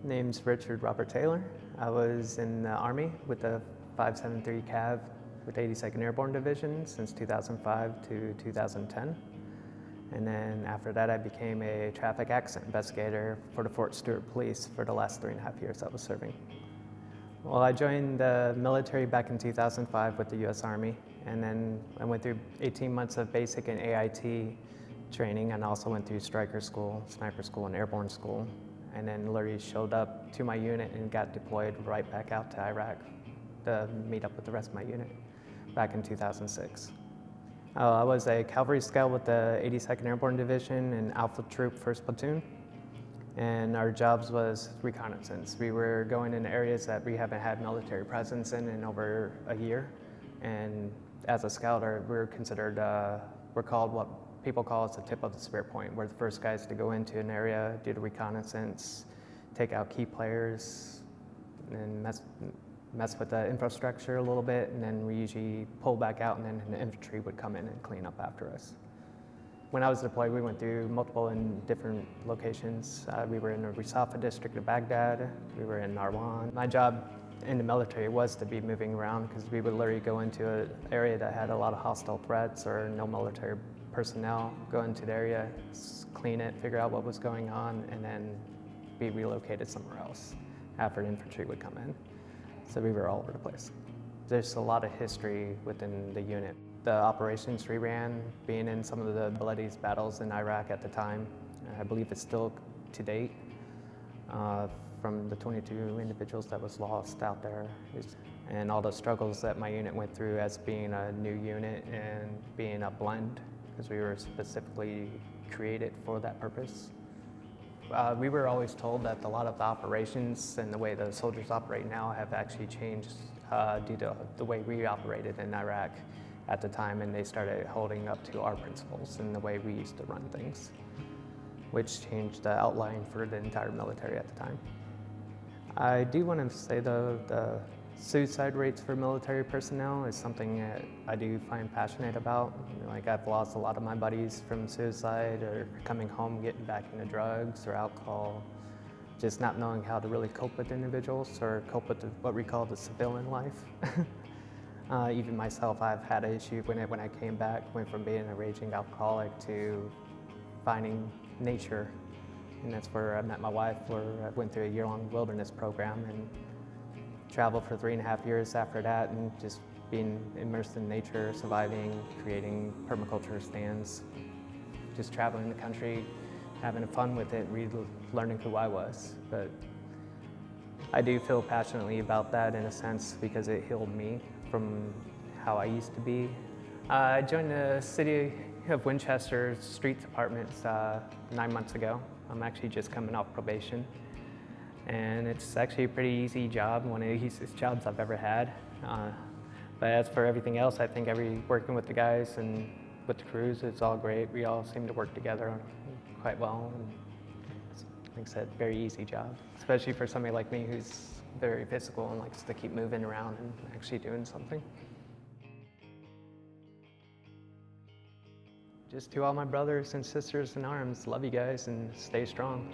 Name's Richard Robert Taylor. I was in the Army with the 573 Cav with 82nd Airborne Division since 2005 to 2010. And then after that, I became a traffic accident investigator for the Fort Stewart Police for the last 3.5 years I was serving. Well, I joined the military back in 2005 with the U.S. Army, and then I went through 18 months of basic and AIT training, and also went through striker school, sniper school, and airborne school. And then literally showed up to my unit and got deployed right back out to Iraq to meet up with the rest of my unit back in 2006. I was a cavalry scout with the 82nd Airborne Division and Alpha Troop 1st Platoon. And our jobs was reconnaissance. We were going in areas that we haven't had military presence in over a year. And as a scout, we're considered, we're called what people call us the tip of the spear point. We're the first guys to go into an area, do the reconnaissance, take out key players, and mess with the infrastructure a little bit, and then we usually pull back out, and then the infantry would come in and clean up after us. When I was deployed, we went through multiple and different locations. We were in the Risafa district of Baghdad, we were in Narwan. My job in the military was to be moving around because we would literally go into an area that had a lot of hostile threats or no military personnel, go into the area, clean it, figure out what was going on, and then be relocated somewhere else after the infantry would come in. So we were all over the place. There's a lot of history within the unit. The operations we ran, being in some of the bloodiest battles in Iraq at the time, I believe it's still to date, from the 22 individuals that was lost out there, and all the struggles that my unit went through as being a new unit and being a blend, because we were specifically created for that purpose. We were always told that a lot of the operations and the way the soldiers operate now have actually changed due to the way we operated in Iraq at the time, and they started holding up to our principles and the way we used to run things, which changed the outline for the entire military at the time. I do want to say though, the suicide rates for military personnel is something that I do find passionate about. Like, I've lost a lot of my buddies from suicide or coming home, getting back into drugs or alcohol, just not knowing how to really cope with individuals or cope with what we call the civilian life. Even myself, I've had an issue when I came back, went from being a raging alcoholic to finding nature. And that's where I met my wife, where I went through a year-long wilderness program and traveled for 3.5 years after that, and just being immersed in nature, surviving, creating permaculture stands, just traveling the country, having fun with it, learning who I was. But I do feel passionately about that in a sense because it healed me from how I used to be. I joined the City of Winchester Street Departments 9 months ago. I'm actually just coming off probation. And it's actually a pretty easy job, one of the easiest jobs I've ever had. But as for everything else, I think working with the guys and with the crews, it's all great. We all seem to work together quite well. And it's, like I said, very easy job, especially for somebody like me who's very physical and likes to keep moving around and actually doing something. Just to all my brothers and sisters in arms, love you guys and stay strong.